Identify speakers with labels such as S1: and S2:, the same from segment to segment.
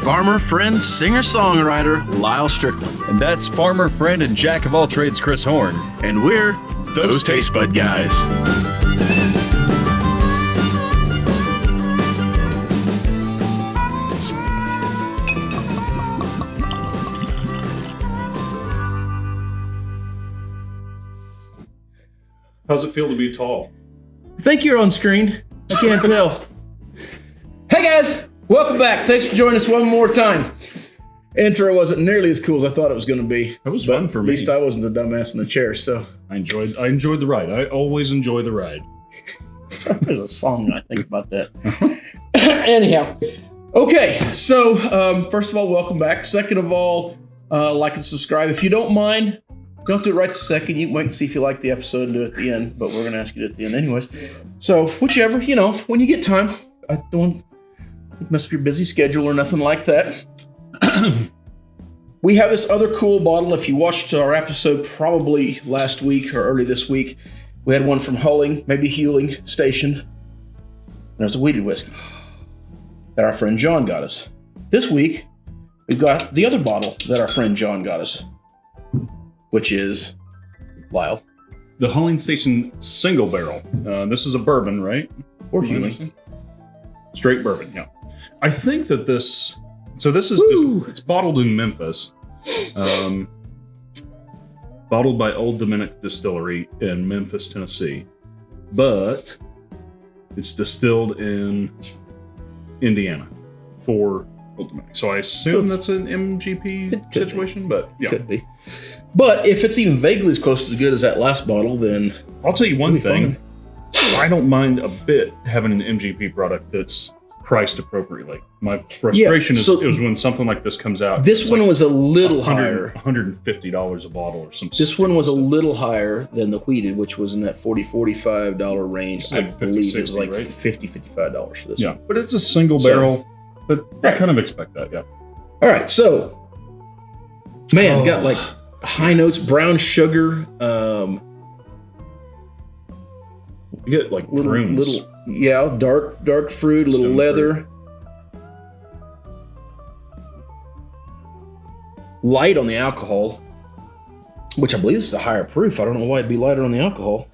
S1: farmer, friend, singer-songwriter, Lyal Strickland.
S2: And that's farmer, friend, and jack of all trades, Chris Horn.
S1: And we're those Tastebudguys.
S3: How's it feel to be tall?
S4: I think you're on screen. I can't tell. Hey guys, welcome back. Thanks for joining us one more time. Intro wasn't nearly as cool as I thought it was going to be.
S3: It was fun for me.
S4: At least I wasn't the dumbass in the chair, so.
S3: I enjoyed the ride. I always enjoy the ride.
S4: There's a song I think about that. Anyhow, okay, so first of all, welcome back. Second of all, like and subscribe. If you don't mind, don't do it right this second. You can wait and see if you like the episode and do it at the end, but we're going to ask you to do it at the end anyways. So whichever, when you get time. I don't want to mess up your busy schedule or nothing like that. We have this other cool bottle. If you watched our episode probably last week or early this week, we had one from Huling, maybe Huling Station. There's a weeded whiskey that our friend John got us. This week, we've got the other bottle that our friend John got us, which is Lyal.
S3: The Huling Station single barrel. This is a bourbon, right?
S4: Or Huling.
S3: Straight bourbon, yeah. I think that this is it's bottled in Memphis. Bottled by Old Dominick Distillery in Memphis, Tennessee. But it's distilled in Indiana for Old Dominick. So I assume that's an MGP situation, but yeah.
S4: Could be. But if it's even vaguely as close to as good as that last bottle, then
S3: I'll tell you one thing. I don't mind a bit having an MGP product that's priced appropriately. My frustration is when something like this comes out.
S4: This one was a little higher.
S3: $150 a bottle or something.
S4: This one was a little higher than the wheated, which was in that $40-$45 range.
S3: Like
S4: I believe
S3: 50,
S4: it was like
S3: right?
S4: $50-$55 for this one.
S3: Yeah, but it's a single barrel. But I kind of expect that, yeah.
S4: All right, so, man, got like high notes, brown sugar,
S3: you get like prunes.
S4: Dark fruit, a little leather. Fruit. Light on the alcohol, which I believe is a higher proof. I don't know why it'd be lighter on the alcohol.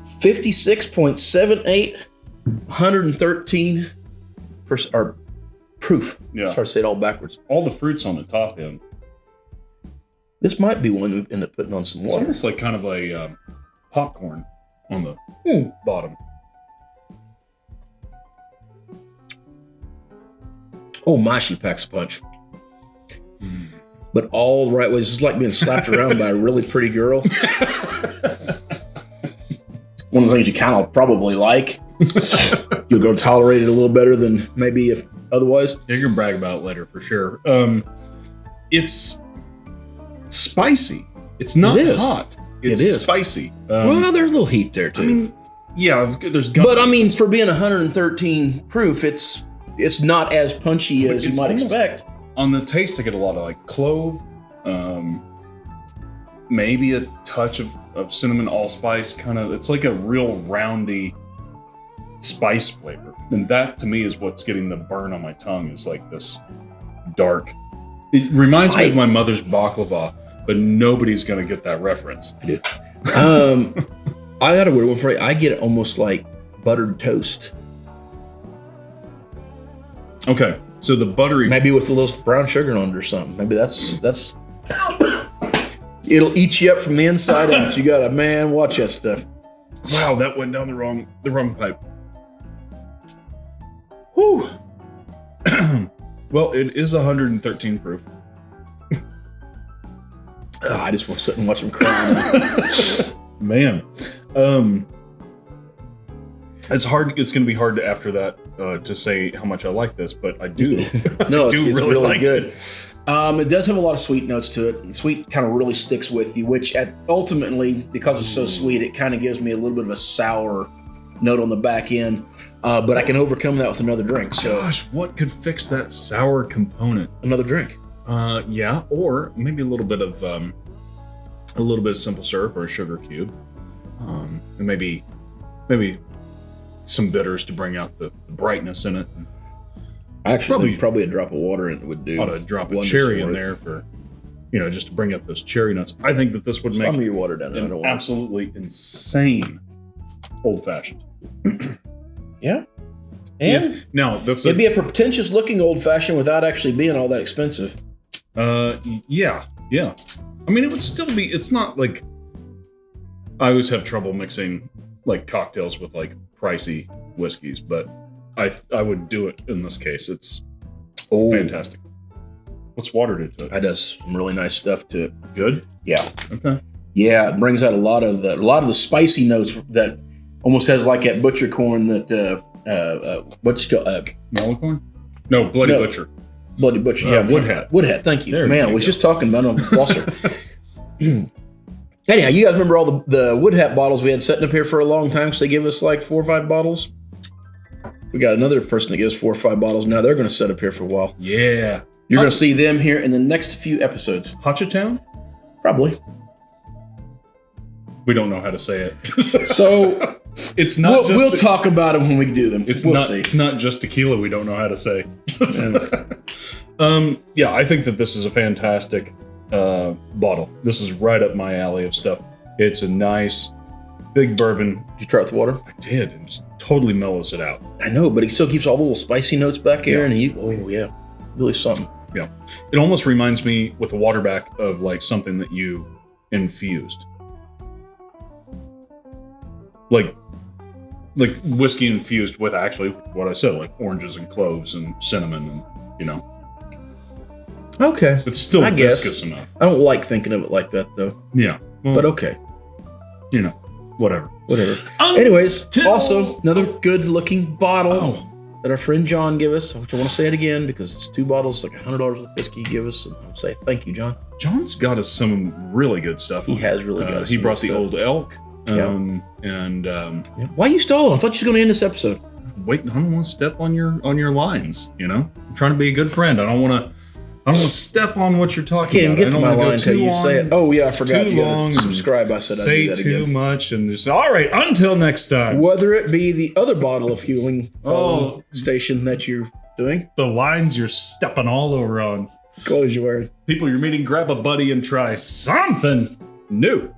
S4: 56.78, 113 or proof.
S3: Yeah.
S4: Sorry to say it all backwards.
S3: All the fruits on the top end.
S4: This might be one we end up putting on some water.
S3: It's almost like kind of a popcorn on the bottom.
S4: Oh my, she packs a punch. But all the right ways. It's like being slapped around by a really pretty girl. It's one of the things you kind of probably like. You'll go tolerate it a little better than maybe if otherwise.
S3: Yeah, you can brag about it later for sure. It's spicy. It's not hot. It's spicy.
S4: Well, there's a little heat there too.
S3: I mean, yeah, there's.
S4: But I mean, for being 113 proof, it's not as punchy as you might expect.
S3: On the taste, I get a lot of like clove, maybe a touch of cinnamon allspice. Kind of, it's like a real roundy spice flavor, and that to me is what's getting the burn on my tongue. Is like this dark. It reminds me of my mother's baklava. But nobody's going to get that reference.
S4: I do. I got a weird one for you. I get it almost like buttered toast.
S3: Okay, so the buttery...
S4: Maybe with a little brown sugar on it or something. Maybe that's... It'll eat you up from the inside out. You gotta, man, watch that stuff.
S3: Wow, that went down the wrong pipe. Whew. Well, it is 113 proof.
S4: I just want to sit and watch them cry.
S3: Man. It's hard. It's going to be hard to, after that to say how much I like this, but I do.
S4: No,
S3: it's
S4: really
S3: like
S4: good.
S3: It.
S4: It does have a lot of sweet notes to it. The sweet kind of really sticks with you, which ultimately, because it's so sweet, it kind of gives me a little bit of a sour note on the back end. But I can overcome that with another drink. So,
S3: gosh, what could fix that sour component?
S4: Another drink.
S3: Yeah, or maybe a little bit of simple syrup or a sugar cube, and maybe some bitters to bring out the brightness in it.
S4: I actually think probably a drop of water in it would do.
S3: Ought to drop a cherry in there for, just to bring out those cherry nuts. I think that this would make
S4: some of your water down there.
S3: an absolutely insane old fashioned.
S4: Yeah. And
S3: it'd
S4: be a pretentious looking old fashioned without actually being all that expensive.
S3: Yeah. I mean, it would still be. It's not like I always have trouble mixing like cocktails with like pricey whiskeys, but I would do it in this case. It's fantastic. What's watered into it?
S4: It does some really nice stuff to it.
S3: Good.
S4: Yeah.
S3: Okay.
S4: Yeah, it brings out a lot of the spicy notes that almost has like that butcher corn that what's it called?
S3: Mellow corn? No, Bloody Butcher.
S4: Bloody Butcher.
S3: Woodhead.
S4: Woodhead. Thank you.
S3: There
S4: Man, I was just talking about it on Foster. Anyhow, you guys remember all the Woodhead bottles we had sitting up here for a long time? So they give us like 4 or 5 bottles. We got another person that gives 4 or 5 bottles. Now they're going to sit up here for a while.
S3: Yeah.
S4: You're going to see them here in the next few episodes.
S3: Hutchetown?
S4: Probably.
S3: We don't know how to say it.
S4: So
S3: it's not.
S4: We'll talk about them when we do them.
S3: It's
S4: we'll
S3: not.
S4: see.
S3: It's not just tequila. We don't know how to say. Yeah, I think that this is a fantastic bottle. This is right up my alley of stuff. It's a nice big bourbon.
S4: Did you try it with water?
S3: I did. It just totally mellows it out.
S4: I know, but he still keeps all the little spicy notes back here, and really something.
S3: Yeah, it almost reminds me with a waterback of like something that you infused. Like whiskey infused with actually what I said, like oranges and cloves and cinnamon and,
S4: Okay.
S3: It's still viscous enough.
S4: I don't like thinking of it like that, though.
S3: Yeah. Well,
S4: but okay.
S3: Whatever.
S4: Anyways, also another good-looking bottle that our friend John gave us, which I want to say it again because it's 2 bottles, like $100 of whiskey he gave us. And I'll say thank you, John.
S3: John's got us some really good stuff.
S4: He has really got us
S3: He
S4: some
S3: brought
S4: good
S3: the
S4: stuff.
S3: Old Elk.
S4: Why are you stalling? I thought you were going to end this episode.
S3: Wait, I don't want to step on your lines. I'm trying to be a good friend. I don't want to step on what you're talking
S4: I can't even
S3: about.
S4: get to my line until you say it. Oh yeah, I forgot. You gotta subscribe. I said
S3: say
S4: I'd do that
S3: too
S4: again.
S3: much and just all right. Until next time.
S4: Whether it be the other bottle of Huling station that you're doing,
S3: the lines you're stepping all over on.
S4: Close your word.
S3: People you're meeting, grab a buddy and try something new.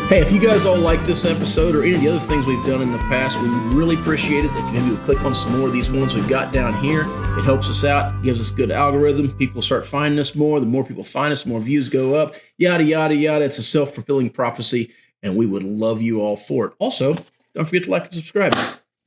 S4: Hey, if you guys all like this episode or any of the other things we've done in the past, we really appreciate it. If you maybe would click on some more of these ones we've got down here, it helps us out, gives us good algorithm. People start finding us more. The more people find us, the more views go up, yada, yada, yada. It's a self-fulfilling prophecy, and we would love you all for it. Also, don't forget to like and subscribe.